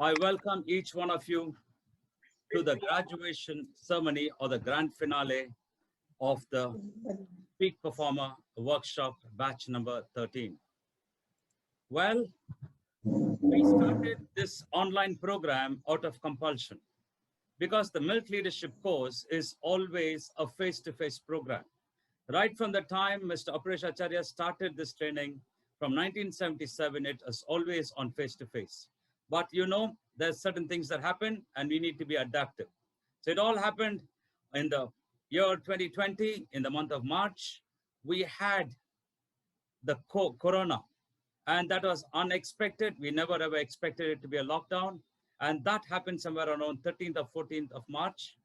I welcome each one of you to the graduation ceremony or the grand finale of the Peak Performer Workshop batch number 13. Well, we started this online program out of compulsion because the MILT Leadership Course is always a face-to-face program. Right from the time Mr. Aparesh Acharya started this training from 1977, it is always on face-to-face. But you know, there's certain things that happen and we need to be adaptive. So it all happened in the year 2020, in the month of March. We had the corona, and that was unexpected. We never ever expected it to be a lockdown. And that happened somewhere around 13th or 14th of March.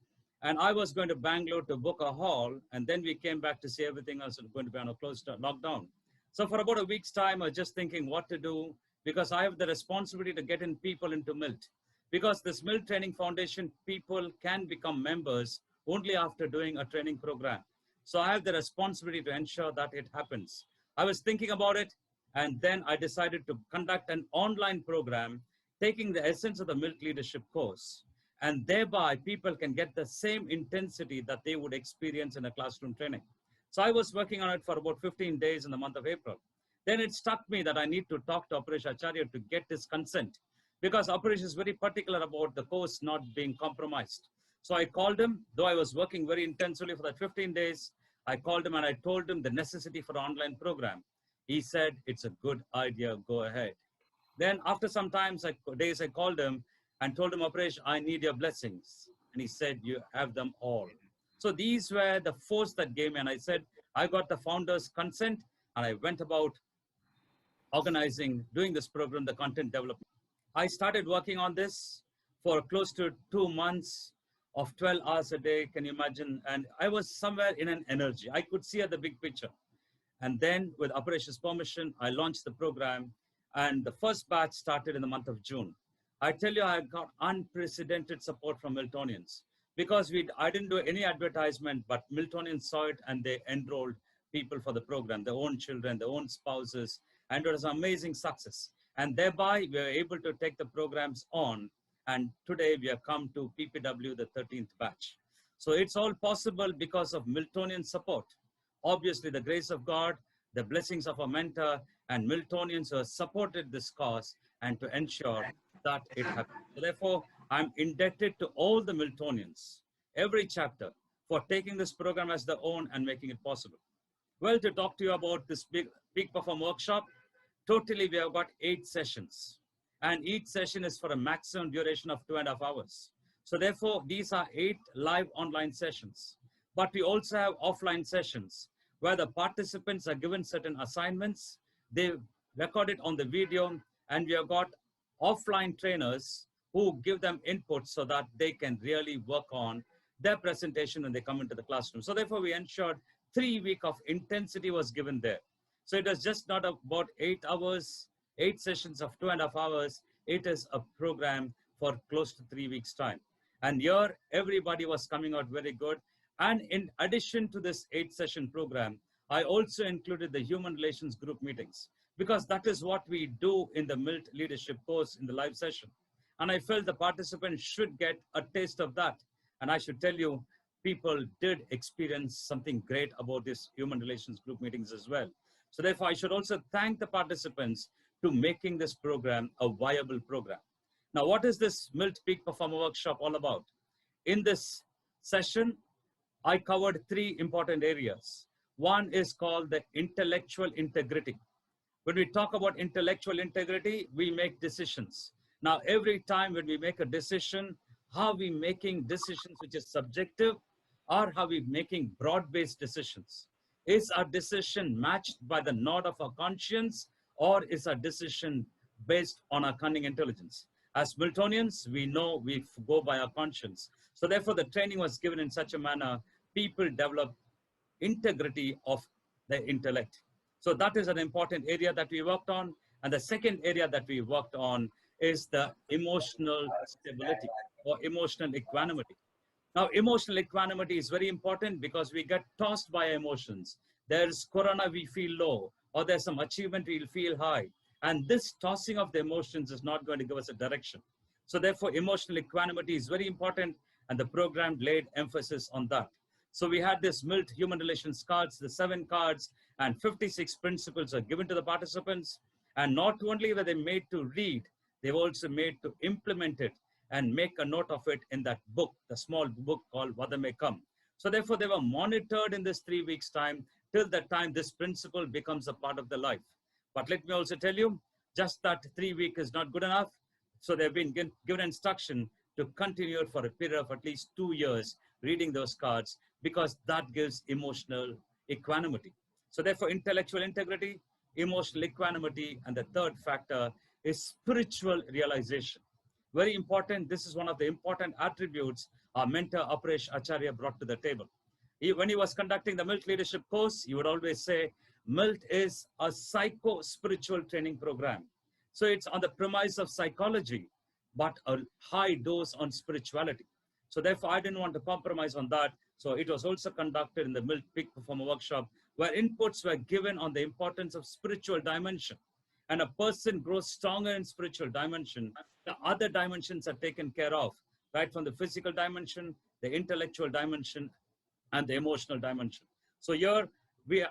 And I was going to Bangalore to book a hall, and then we came back to see everything else was going to be on a closed lockdown. So for about a week's time, I was just thinking what to do, because I have the responsibility to get in people into MILT. Because this MILT Training Foundation, people can become members only after doing a training program. So I have the responsibility to ensure that it happens. I was thinking about it, and then I decided to conduct an online program, taking the essence of the MILT Leadership Course. And thereby, people can get the same intensity that they would experience in a classroom training. So I was working on it for about 15 days in the month of April. Then it struck me that I need to talk to Aparesh Acharya to get his consent, because Aparesh is very particular about the course not being compromised. So I called him, though I was working very intensively for that 15 days. I called him and I told him the necessity for an online program. He said, it's a good idea, go ahead. Then after some days, I called him and told him, Aparesh, I need your blessings. And he said, you have them all. So these were the force that gave me. And I said, I got the founder's consent, and I went about organizing, doing this program, the content development. I started working on this for close to 2 months of 12 hours a day. Can you imagine? And I was somewhere in an energy. I could see at the big picture. And then with Aparesh's permission, I launched the program. And the first batch started in the month of June. I tell you, I got unprecedented support from Miltonians, because I didn't do any advertisement, but Miltonians saw it and they enrolled people for the program, their own children, their own spouses, and it was an amazing success. And thereby, we were able to take the programs on, and today we have come to PPW, the 13th batch. So it's all possible because of Miltonian support. Obviously, the grace of God, the blessings of a mentor, and Miltonians who have supported this cause and to ensure that it happens. So therefore, I'm indebted to all the Miltonians, every chapter, for taking this program as their own and making it possible. Well, to talk to you about this Peak Perform workshop, totally we have got 8 sessions. And each session is for a maximum duration of 2.5 hours. So therefore, these are 8 live online sessions. But we also have offline sessions where the participants are given certain assignments. They record it on the video, and we have got offline trainers who give them input so that they can really work on their presentation when they come into the classroom. So therefore, we ensured 3 weeks of intensity was given there. So it is just not about 8 hours, 8 sessions of 2.5 hours. It is a program for close to 3 weeks' time. And here, everybody was coming out very good. And in addition to this 8-session program, I also included the human relations group meetings, because that is what we do in the MILT Leadership Course in the live session. And I felt the participants should get a taste of that. And I should tell you, people did experience something great about this human relations group meetings as well. So therefore, I should also thank the participants to making this program a viable program. Now, what is this MILT Peak Performer Workshop all about? In this session, I covered 3 important areas. One is called the intellectual integrity. When we talk about intellectual integrity, we make decisions. Now, every time when we make a decision, how are we making decisions which is subjective, or how are we making broad-based decisions? Is our decision matched by the nod of our conscience, or is our decision based on our cunning intelligence? As Miltonians, we know we go by our conscience. So therefore, the training was given in such a manner, people develop integrity of their intellect. So that is an important area that we worked on. And the second area that we worked on is the emotional stability or emotional equanimity. Now, emotional equanimity is very important because we get tossed by emotions. There's corona, we feel low, or there's some achievement, we'll feel high. And this tossing of the emotions is not going to give us a direction. So therefore, emotional equanimity is very important, and the program laid emphasis on that. So we had this MILT human relations cards, the 7 cards, and 56 principles are given to the participants. And not only were they made to read, they were also made to implement it and make a note of it in that book, the small book called Vada May Come. So therefore, they were monitored in this 3 weeks time till the time this principle becomes a part of their life. But let me also tell you, just that 3 weeks is not good enough. So they've been given instruction to continue it for a period of at least 2 years, reading those cards, because that gives emotional equanimity. So therefore, intellectual integrity, emotional equanimity, and the third factor is spiritual realization. Very important. This is one of the important attributes our mentor, Aparesh Acharya, brought to the table. When he was conducting the MILT Leadership Course, he would always say, MILT is a psycho-spiritual training program. So it's on the premise of psychology, but a high dose on spirituality. So therefore, I didn't want to compromise on that. So it was also conducted in the MILT Peak Performer Workshop, where inputs were given on the importance of spiritual dimension. And a person grows stronger in spiritual dimension, the other dimensions are taken care of, right from the physical dimension, the intellectual dimension, and the emotional dimension. So here,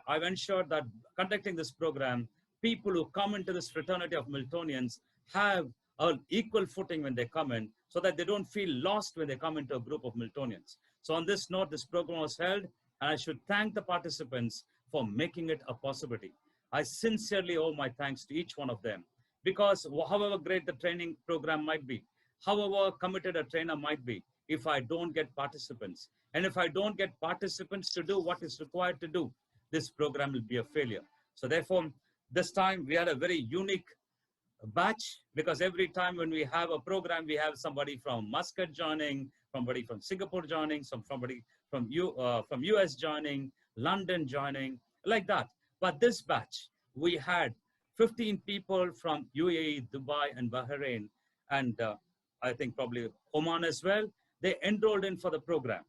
I've ensured that conducting this program, people who come into this fraternity of Miltonians have an equal footing when they come in, so that they don't feel lost when they come into a group of Miltonians. So on this note, this program was held, and I should thank the participants for making it a possibility. I sincerely owe my thanks to each one of them, because however great the training program might be, however committed a trainer might be, if I don't get participants, and if I don't get participants to do what is required to do, this program will be a failure. So therefore, this time we had a very unique batch, because every time when we have a program, we have somebody from Muscat joining, somebody from Singapore joining, somebody from US joining, London joining, like that. But this batch, we had 15 people from UAE, Dubai, and Bahrain, and I think probably Oman as well. They enrolled in for the program.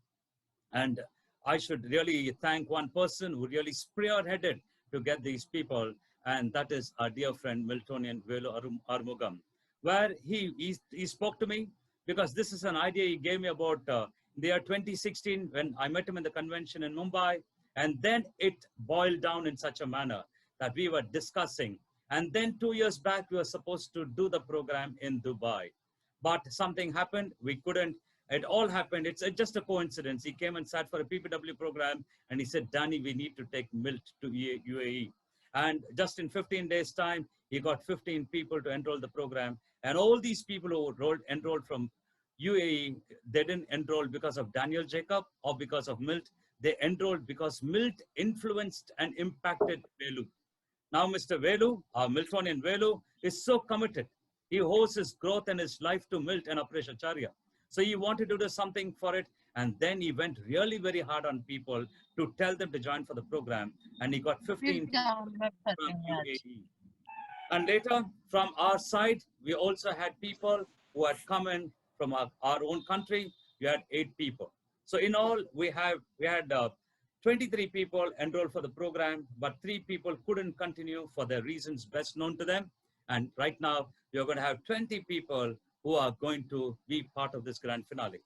And I should really thank one person who really spearheaded to get these people, and that is our dear friend Miltonian Velu Armugam, where he spoke to me, because this is an idea he gave me about the year 2016 when I met him in the convention in Mumbai, and then it boiled down in such a manner that we were discussing. And then 2 years back, we were supposed to do the program in Dubai, but something happened. We couldn't. It all happened. It's just a coincidence. He came and sat for a PPW program, and he said, Danny, we need to take MILT to UAE. And just in 15 days' time, he got 15 people to enroll the program. And all these people who enrolled from UAE, they didn't enroll because of Daniel Jacob or because of MILT. They enrolled because MILT influenced and impacted Velu. Now, Mr. Velu, our Miltonian Velu, is so committed. He owes his growth and his life to MILT and Aparesh Acharya. So he wanted to do something for it, and then he went really very hard on people to tell them to join for the program, and he got 15 from UAE. And later, from our side, we also had people who had come in from our own country. We had 8 people. So in all, we had 23 people enrolled for the program, but 3 people couldn't continue for their reasons best known to them. And right now, we are going to have 20 people who are going to be part of this grand finale.